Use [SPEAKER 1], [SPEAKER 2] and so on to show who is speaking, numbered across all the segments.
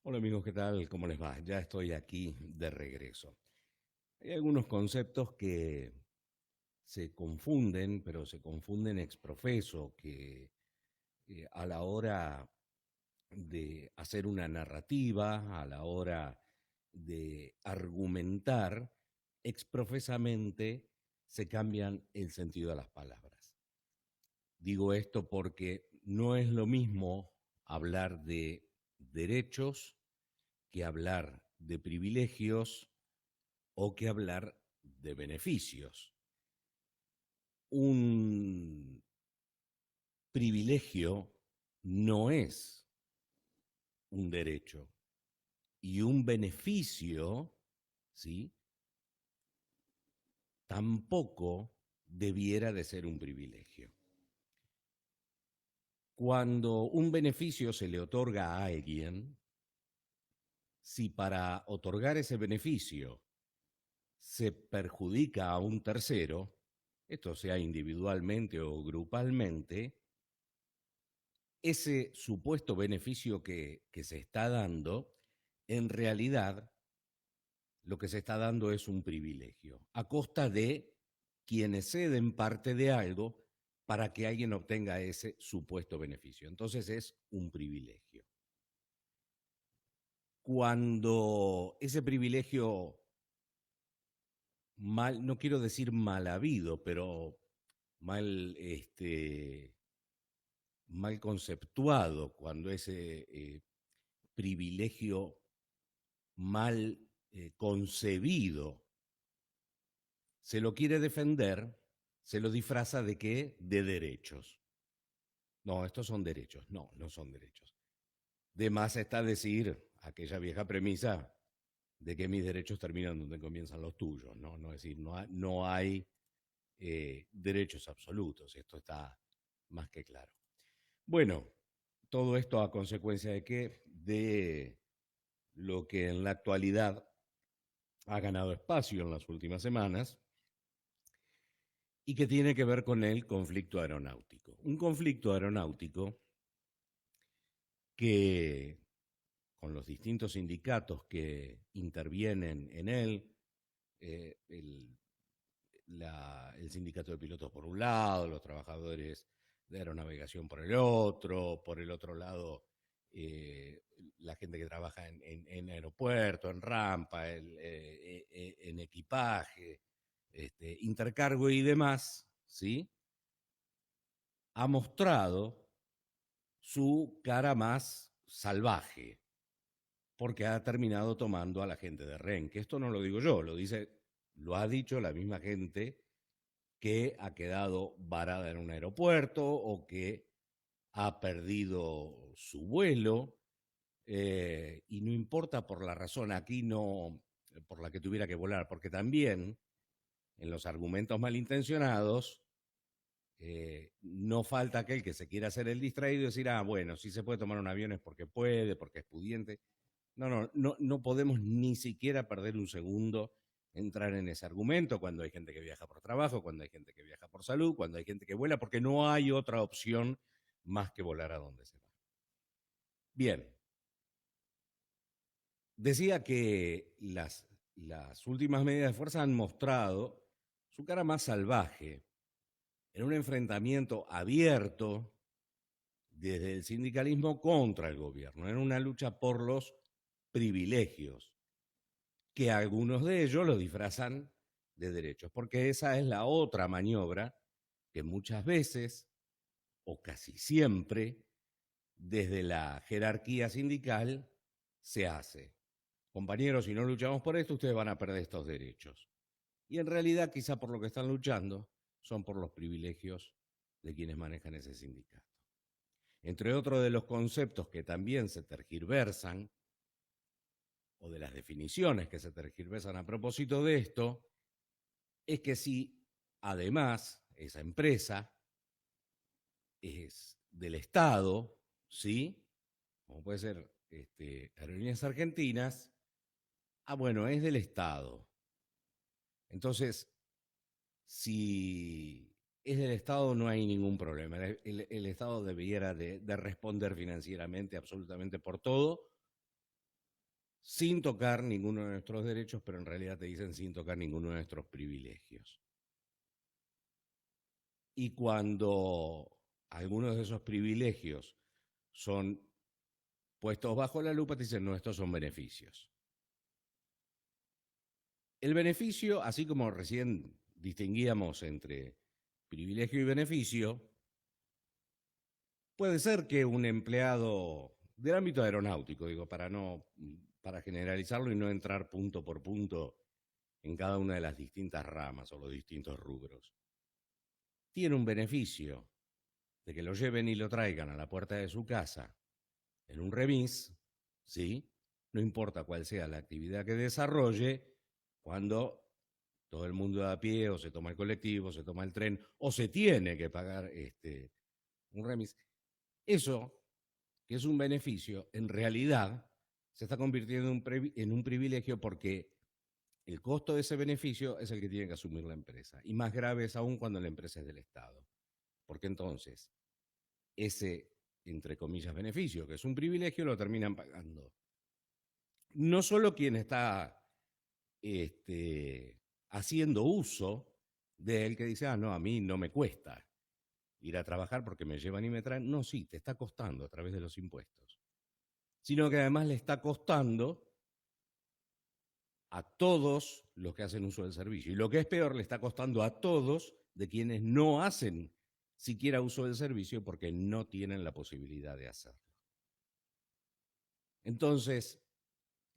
[SPEAKER 1] Hola amigos, ¿qué tal? ¿Cómo les va? Ya estoy aquí de regreso. Hay algunos conceptos que se confunden, pero se confunden ex profeso, que a la hora de hacer una narrativa, a la hora de argumentar, exprofesamente se cambian el sentido de las palabras. Digo esto porque no es lo mismo hablar de derechos que hablar de privilegios o que hablar de beneficios. Un privilegio no es un derecho y un beneficio, ¿sí? Tampoco debiera de ser un privilegio. Cuando un beneficio se le otorga a alguien, si para otorgar ese beneficio se perjudica a un tercero, esto sea individualmente o grupalmente, ese supuesto beneficio que se está dando, en realidad lo que se está dando es un privilegio, a costa de quienes ceden parte de algo para que alguien obtenga ese supuesto beneficio. Entonces es un privilegio. Cuando ese privilegio mal, no quiero decir mal habido, pero mal, mal conceptuado, cuando ese privilegio mal concebido se lo quiere defender, se lo disfraza de qué? De derechos. No, estos son derechos. No, no son derechos. De más está decir aquella vieja premisa de que mis derechos terminan donde comienzan los tuyos, ¿no? No es decir, no hay derechos absolutos. Esto está más que claro. Bueno, todo esto a consecuencia de qué? De lo que en la actualidad ha ganado espacio en las últimas semanas y que tiene que ver con el conflicto aeronáutico. Un conflicto aeronáutico que, con los distintos sindicatos que intervienen en él, eh, el, el sindicato de pilotos por un lado, los trabajadores de aeronavegación por el otro lado, eh, la gente que trabaja en aeropuerto, en rampa, en equipaje, intercargo y demás, ¿sí? Ha mostrado su cara más salvaje, porque ha terminado tomando a la gente de rehén. Que esto no lo digo yo, lo ha dicho la misma gente que ha quedado varada en un aeropuerto o que ha perdido su vuelo, y no importa por la razón, aquí no, por la que tuviera que volar, porque también en los argumentos malintencionados no falta aquel que se quiera hacer el distraído y decir, ah, bueno, si se puede tomar un avión es porque puede, porque es pudiente. No podemos ni siquiera perder un segundo entrar en ese argumento cuando hay gente que viaja por trabajo, cuando hay gente que viaja por salud, cuando hay gente que vuela, porque no hay otra opción más que volar a donde se va. Bien, decía que las últimas medidas de fuerza han mostrado su cara más salvaje en un enfrentamiento abierto desde el sindicalismo contra el gobierno, en una lucha por los privilegios, que algunos de ellos lo disfrazan de derechos, porque esa es la otra maniobra que muchas veces, o casi siempre, desde la jerarquía sindical se hace. Compañeros, si no luchamos por esto, ustedes van a perder estos derechos. Y en realidad, quizá por lo que están luchando, son por los privilegios de quienes manejan ese sindicato. Entre otros de los conceptos que también se tergiversan, o de las definiciones que se tergiversan a propósito de esto, es que si además esa empresa es del Estado, ¿sí? Como puede ser Aerolíneas Argentinas, ah, bueno, es del Estado. Entonces, si es del Estado no hay ningún problema. El Estado debiera de responder financieramente absolutamente por todo, sin tocar ninguno de nuestros derechos, pero en realidad te dicen sin tocar ninguno de nuestros privilegios. Y cuando algunos de esos privilegios son puestos bajo la lupa, te dicen, no, estos son beneficios. El beneficio, así como recién distinguíamos entre privilegio y beneficio, puede ser que un empleado del ámbito aeronáutico, digo, para generalizarlo y no entrar punto por punto en cada una de las distintas ramas o los distintos rubros, tiene un beneficio de que lo lleven y lo traigan a la puerta de su casa en un remis, ¿sí? No importa cuál sea la actividad que desarrolle, cuando todo el mundo da a pie o se toma el colectivo, se toma el tren o se tiene que pagar un remis. Eso, que es un beneficio, en realidad se está convirtiendo en un privilegio porque el costo de ese beneficio es el que tiene que asumir la empresa. Y más grave es aún cuando la empresa es del Estado. Porque entonces, ese, entre comillas, beneficio, que es un privilegio, lo terminan pagando. No solo quien está haciendo uso de él, que dice, ah, no, a mí no me cuesta ir a trabajar porque me llevan y me traen. No, sí, te está costando a través de los impuestos. Sino que además le está costando a todos los que hacen uso del servicio. Y lo que es peor, le está costando a todos de quienes no hacen siquiera uso del servicio porque no tienen la posibilidad de hacerlo. Entonces,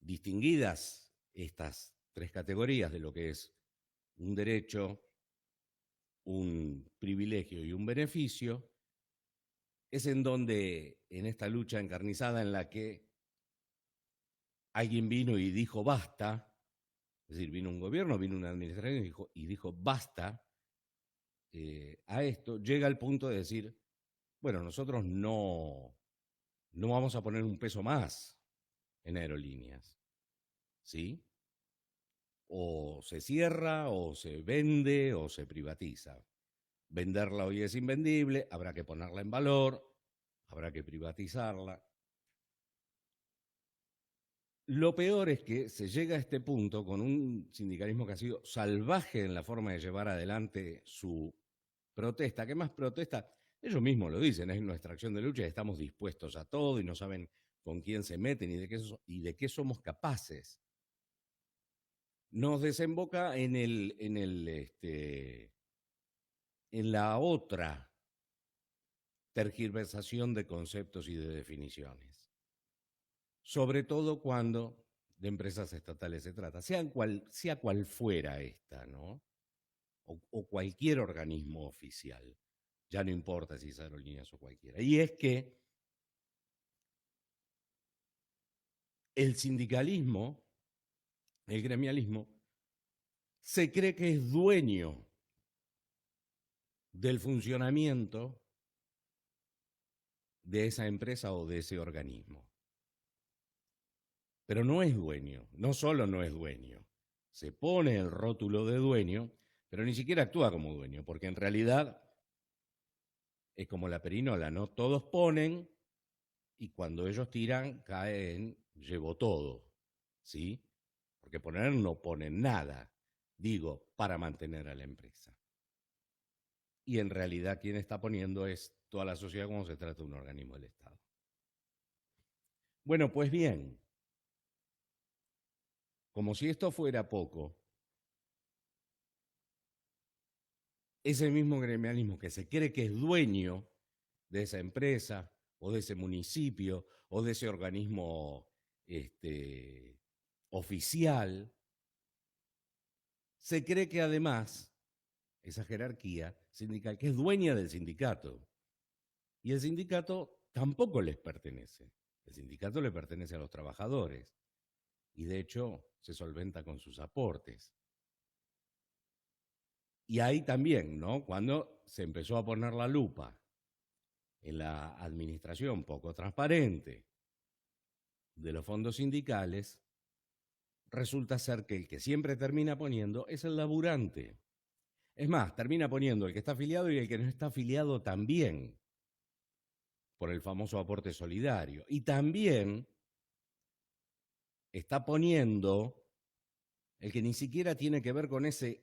[SPEAKER 1] distinguidas estas tres categorías de lo que es un derecho, un privilegio y un beneficio, es en donde, en esta lucha encarnizada en la que alguien vino y dijo basta, es decir, vino un gobierno, vino una administración y dijo basta a esto, llega al punto de decir, bueno, nosotros no vamos a poner un peso más en aerolíneas, ¿sí? O se cierra, o se vende, o se privatiza. Venderla hoy es invendible, habrá que ponerla en valor, habrá que privatizarla. Lo peor es que se llega a este punto con un sindicalismo que ha sido salvaje en la forma de llevar adelante su protesta. ¿Qué más protesta? Ellos mismos lo dicen, es nuestra acción de lucha y estamos dispuestos a todo y no saben con quién se meten y de qué somos capaces. Nos desemboca en la otra tergiversación de conceptos y de definiciones. Sobre todo cuando de empresas estatales se trata, sea cual fuera esta, ¿no? O cualquier organismo oficial. Ya no importa si es aerolíneas o cualquiera. Y es que el sindicalismo, el gremialismo, se cree que es dueño del funcionamiento de esa empresa o de ese organismo. Pero no es dueño, no solo no es dueño, se pone el rótulo de dueño, pero ni siquiera actúa como dueño, porque en realidad es como la perinola, ¿no? Todos ponen y cuando ellos tiran cae en llevo todo, ¿sí? Porque poner no ponen nada, digo, para mantener a la empresa. Y en realidad quien está poniendo es toda la sociedad como se trata de un organismo del Estado. Bueno, pues bien, como si esto fuera poco, ese mismo gremialismo que se cree que es dueño de esa empresa o de ese municipio o de ese organismo oficial, se cree que además esa jerarquía sindical, que es dueña del sindicato, y el sindicato tampoco les pertenece. El sindicato le pertenece a los trabajadores y de hecho se solventa con sus aportes. Y ahí también, ¿no? Cuando se empezó a poner la lupa en la administración poco transparente de los fondos sindicales, resulta ser que el que siempre termina poniendo es el laburante. Es más, termina poniendo el que está afiliado y el que no está afiliado también, por el famoso aporte solidario. Y también está poniendo el que ni siquiera tiene que ver con ese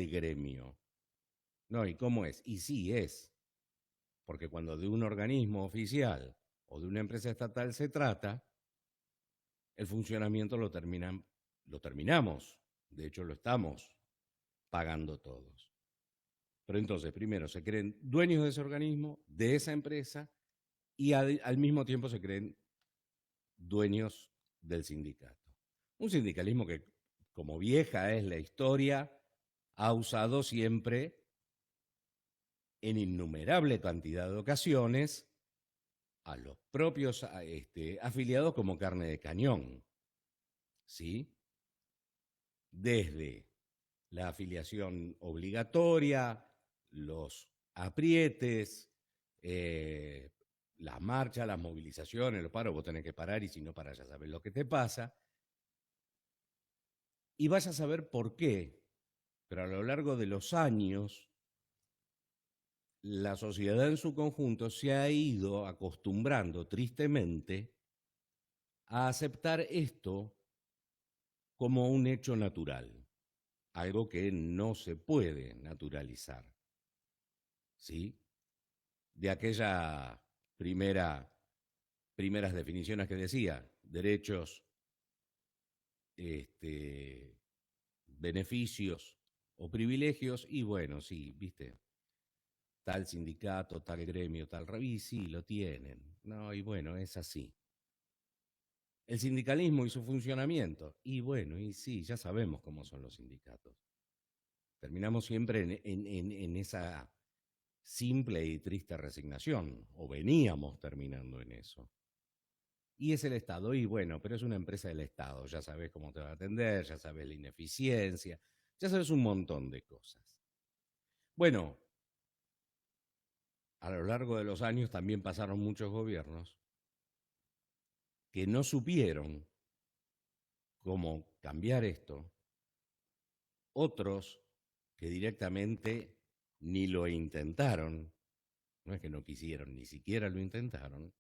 [SPEAKER 1] gremio. No, ¿y cómo es? Y sí es, porque cuando de un organismo oficial o de una empresa estatal se trata, el funcionamiento lo terminamos, de hecho lo estamos pagando todos. Pero entonces, primero, se creen dueños de ese organismo, de esa empresa, y al mismo tiempo se creen dueños del sindicato. Un sindicalismo que, como vieja es la historia, ha usado siempre, en innumerable cantidad de ocasiones, a los propios afiliados como carne de cañón, ¿sí? Desde la afiliación obligatoria, los aprietes, las marchas, las movilizaciones, los paros, vos tenés que parar y si no paras ya sabes lo que te pasa. Y vas a saber por qué, pero a lo largo de los años, la sociedad en su conjunto se ha ido acostumbrando tristemente a aceptar esto como un hecho natural, algo que no se puede naturalizar, ¿sí? De aquella primeras definiciones que decía, derechos, beneficios o privilegios, y bueno, sí, viste, tal sindicato, tal gremio, tal y sí, lo tienen, ¿no? Y bueno, es así. El sindicalismo y su funcionamiento, y bueno, y sí, ya sabemos cómo son los sindicatos. Terminamos siempre en esa simple y triste resignación, o veníamos terminando en eso. Y es el Estado, y bueno, pero es una empresa del Estado, ya sabes cómo te va a atender, ya sabes la ineficiencia, ya sabes un montón de cosas. Bueno, a lo largo de los años también pasaron muchos gobiernos que no supieron cómo cambiar esto, otros que directamente ni lo intentaron, no es que no quisieron, ni siquiera lo intentaron,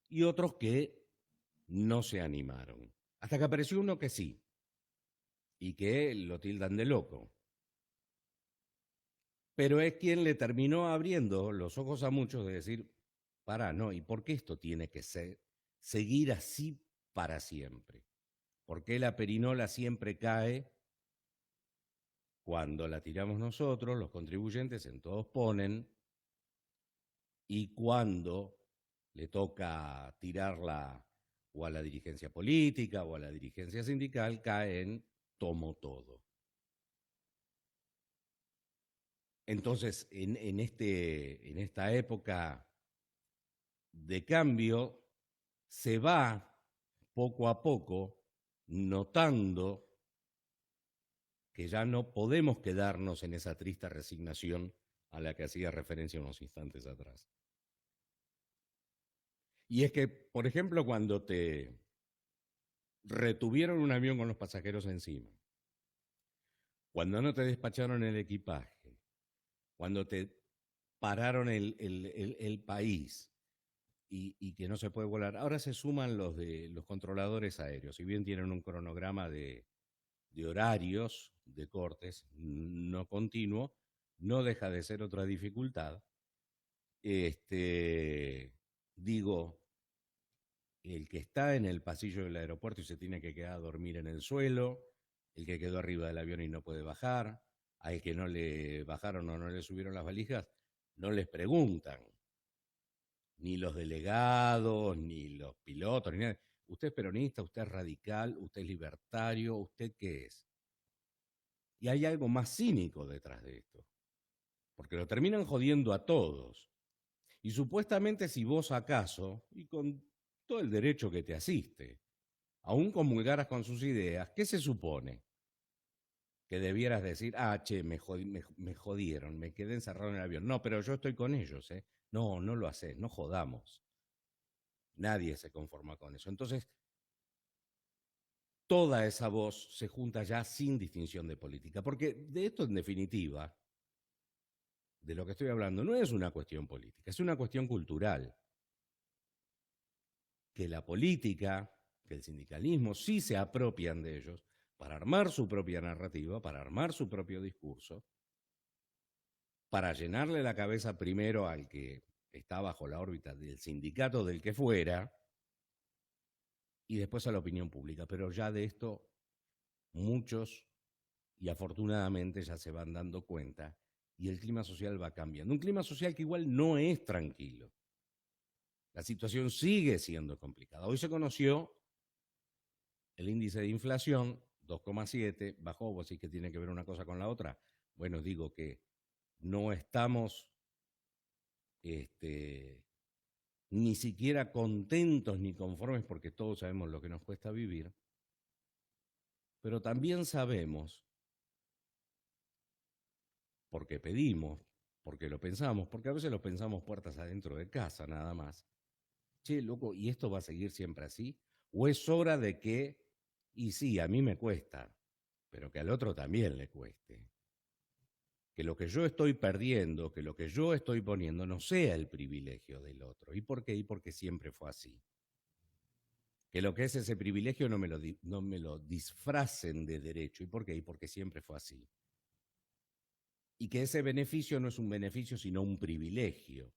[SPEAKER 1] y otros que no se animaron. Hasta que apareció uno que sí, y que lo tildan de loco. Pero es quien le terminó abriendo los ojos a muchos de decir, pará, no, ¿y por qué esto tiene que seguir así para siempre? ¿Por qué la perinola siempre cae cuando la tiramos nosotros, los contribuyentes, en todos ponen, y cuando le toca tirarla o a la dirigencia política o a la dirigencia sindical, cae en tomo todo? Entonces, en esta época de cambio, se va poco a poco notando que ya no podemos quedarnos en esa triste resignación a la que hacía referencia unos instantes atrás. Y es que, por ejemplo, cuando te retuvieron un avión con los pasajeros encima, cuando no te despacharon el equipaje, cuando te pararon el país y que no se puede volar, ahora se suman los de los controladores aéreos, si bien tienen un cronograma de horarios de cortes no continuo, no deja de ser otra dificultad. Digo, el que está en el pasillo del aeropuerto y se tiene que quedar a dormir en el suelo, el que quedó arriba del avión y no puede bajar, al que no le bajaron o no le subieron las valijas, no les preguntan, ni los delegados, ni los pilotos, ni nada. ¿Usted es peronista? ¿Usted es radical? ¿Usted es libertario? ¿Usted qué es? Y hay algo más cínico detrás de esto, porque lo terminan jodiendo a todos. Y supuestamente si vos acaso, y con todo el derecho que te asiste, aún comulgaras con sus ideas, ¿qué se supone? Que debieras decir, che, me jodieron, me quedé encerrado en el avión. No, pero yo estoy con ellos, ¿eh? No, no lo haces, no jodamos. Nadie se conforma con eso. Entonces, toda esa voz se junta ya sin distinción de política, porque de esto en definitiva, de lo que estoy hablando, no es una cuestión política, es una cuestión cultural. Que la política, que el sindicalismo sí se apropian de ellos para armar su propia narrativa, para armar su propio discurso, para llenarle la cabeza primero al que está bajo la órbita del sindicato del que fuera y después a la opinión pública. Pero ya de esto muchos, y afortunadamente ya se van dando cuenta, y el clima social va cambiando. Un clima social que igual no es tranquilo. La situación sigue siendo complicada. Hoy se conoció el índice de inflación, 2,7, bajó, vos decís que tiene que ver una cosa con la otra. Bueno, digo que no estamos ni siquiera contentos ni conformes porque todos sabemos lo que nos cuesta vivir, pero también sabemos, porque pedimos, porque lo pensamos, porque a veces lo pensamos puertas adentro de casa nada más. Che, loco, ¿y esto va a seguir siempre así? ¿O es hora de que, y sí, a mí me cuesta, pero que al otro también le cueste? Que lo que yo estoy perdiendo, que lo que yo estoy poniendo no sea el privilegio del otro. ¿Y por qué? Y porque siempre fue así. Que lo que es ese privilegio no me lo disfracen de derecho. ¿Y por qué? Y porque siempre fue así. Y que ese beneficio no es un beneficio, sino un privilegio.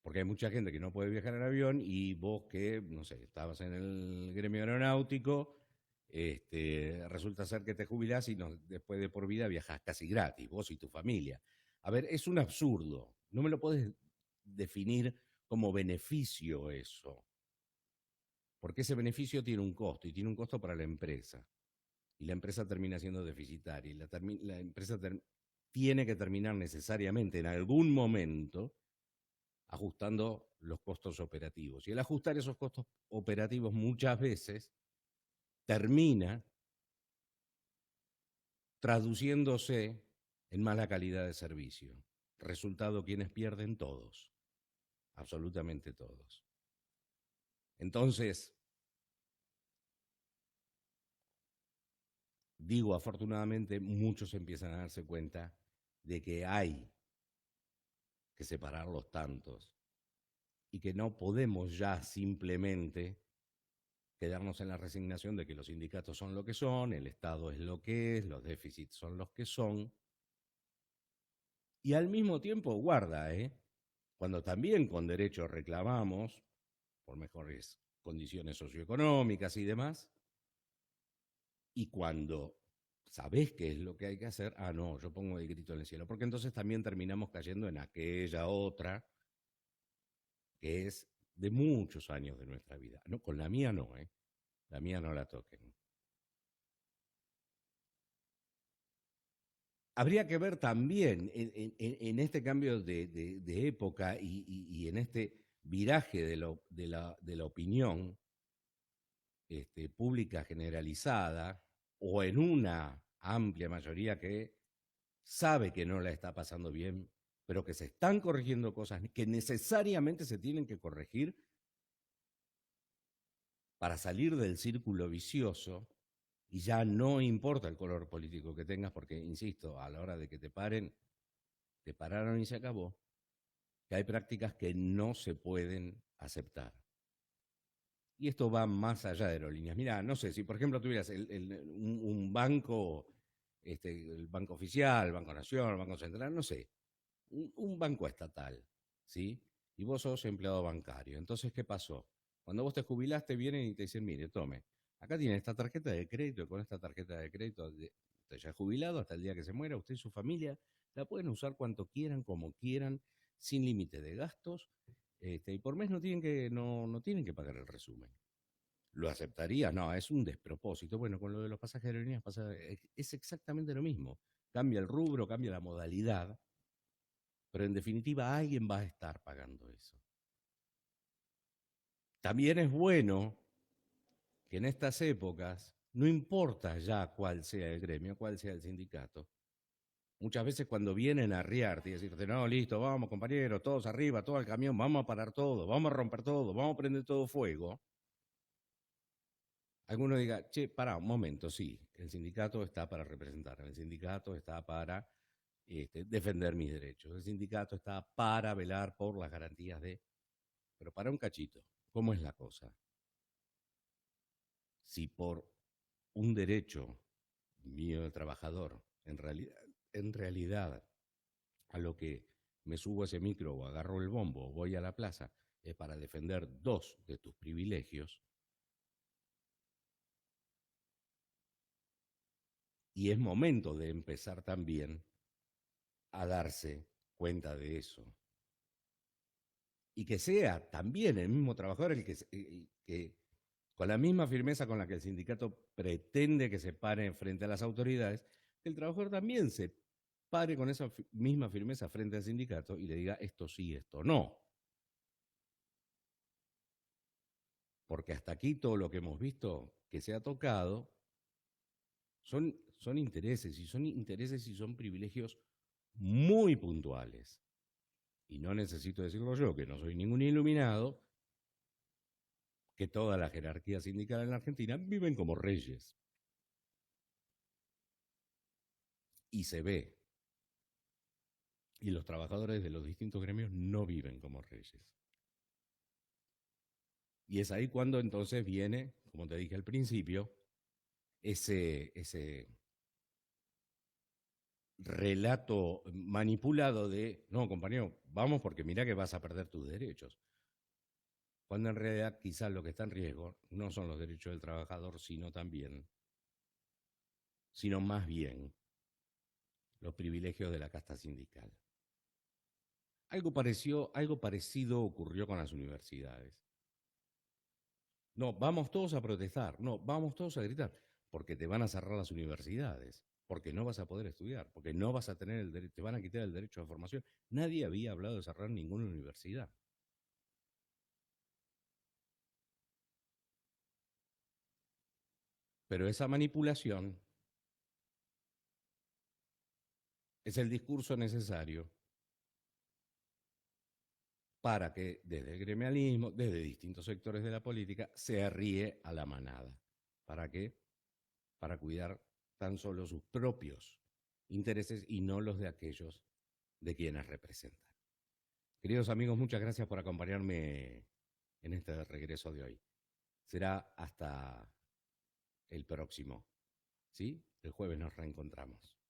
[SPEAKER 1] Porque hay mucha gente que no puede viajar en avión y vos que, no sé, estabas en el gremio aeronáutico, resulta ser que te jubilás y no, después de por vida viajás casi gratis, vos y tu familia. A ver, es un absurdo. No me lo podés definir como beneficio eso. Porque ese beneficio tiene un costo y tiene un costo para la empresa. Y la empresa termina siendo deficitaria. Y la empresa tiene que terminar necesariamente en algún momento ajustando los costos operativos. Y el ajustar esos costos operativos muchas veces termina traduciéndose en mala calidad de servicio. Resultado, quienes pierden todos, absolutamente todos. Entonces, digo, afortunadamente muchos empiezan a darse cuenta de que hay que separar los tantos y que no podemos ya simplemente quedarnos en la resignación de que los sindicatos son lo que son, el Estado es lo que es, los déficits son los que son, y al mismo tiempo, guarda, cuando también con derecho reclamamos por mejores condiciones socioeconómicas y demás, y cuando sabés qué es lo que hay que hacer, no, yo pongo el grito en el cielo, porque entonces también terminamos cayendo en aquella otra que es de muchos años de nuestra vida. No, con la mía no, la mía no la toquen. Habría que ver también en este cambio de época y en este viraje de la opinión pública generalizada o en una amplia mayoría que sabe que no la está pasando bien, pero que se están corrigiendo cosas que necesariamente se tienen que corregir para salir del círculo vicioso. Y ya no importa el color político que tengas, porque, insisto, a la hora de que te paren, te pararon y se acabó, que hay prácticas que no se pueden aceptar. Y esto va más allá de aerolíneas. Mira, no sé, si por ejemplo tuvieras un banco, el Banco Oficial, el Banco Nación, el Banco Central, no sé, un banco estatal, ¿sí? Y vos sos empleado bancario. Entonces, ¿qué pasó? Cuando vos te jubilaste, vienen y te dicen, mire, tome, acá tiene esta tarjeta de crédito, y con esta tarjeta de crédito, usted ya es jubilado hasta el día que se muera, usted y su familia la pueden usar cuanto quieran, como quieran, sin límite de gastos, y por mes no tienen que pagar el resumen. ¿Lo aceptaría? No, es un despropósito. Bueno, con lo de los pasajes de aerolíneas pasa, es exactamente lo mismo. Cambia el rubro, cambia la modalidad, pero en definitiva alguien va a estar pagando eso. También es bueno que en estas épocas, no importa ya cuál sea el gremio, cuál sea el sindicato, muchas veces cuando vienen a arriarte y decirte, no, listo, vamos compañeros, todos arriba, todo al camión, vamos a parar todo, vamos a romper todo, vamos a prender todo fuego, alguno diga, che, pará, un momento, sí, el sindicato está para representar, el sindicato está para defender mis derechos, el sindicato está para velar por las garantías de... Pero para un cachito. ¿Cómo es la cosa? Si por un derecho mío de trabajador, en realidad, a lo que me subo a ese micro o agarro el bombo o voy a la plaza, es para defender dos de tus privilegios, y es momento de empezar también a darse cuenta de eso. Y que sea también el mismo trabajador el que con la misma firmeza con la que el sindicato pretende que se pare frente a las autoridades, que el trabajador también se pare con esa misma firmeza frente al sindicato y le diga esto sí, esto no. Porque hasta aquí todo lo que hemos visto que se ha tocado son intereses, y son intereses y son privilegios muy puntuales. Y no necesito decirlo yo, que no soy ningún iluminado, que toda la jerarquía sindical en la Argentina viven como reyes. Y se ve. Y los trabajadores de los distintos gremios no viven como reyes. Y es ahí cuando entonces viene, como te dije al principio, ese relato manipulado de, no, compañero, vamos porque mira que vas a perder tus derechos. Cuando en realidad quizás lo que está en riesgo no son los derechos del trabajador, sino más bien los privilegios de la casta sindical. Algo parecido ocurrió con las universidades. No, vamos todos a protestar, no, vamos todos a gritar, porque te van a cerrar las universidades, porque no vas a poder estudiar, porque no vas a tener el derecho, te van a quitar el derecho de formación. Nadie había hablado de cerrar ninguna universidad. Pero esa manipulación es el discurso necesario para que desde el gremialismo, desde distintos sectores de la política, se arríe a la manada. ¿Para qué? Para cuidar tan solo sus propios intereses y no los de aquellos de quienes representan. Queridos amigos, muchas gracias por acompañarme en este regreso de hoy. Será hasta el próximo, ¿sí? El jueves nos reencontramos.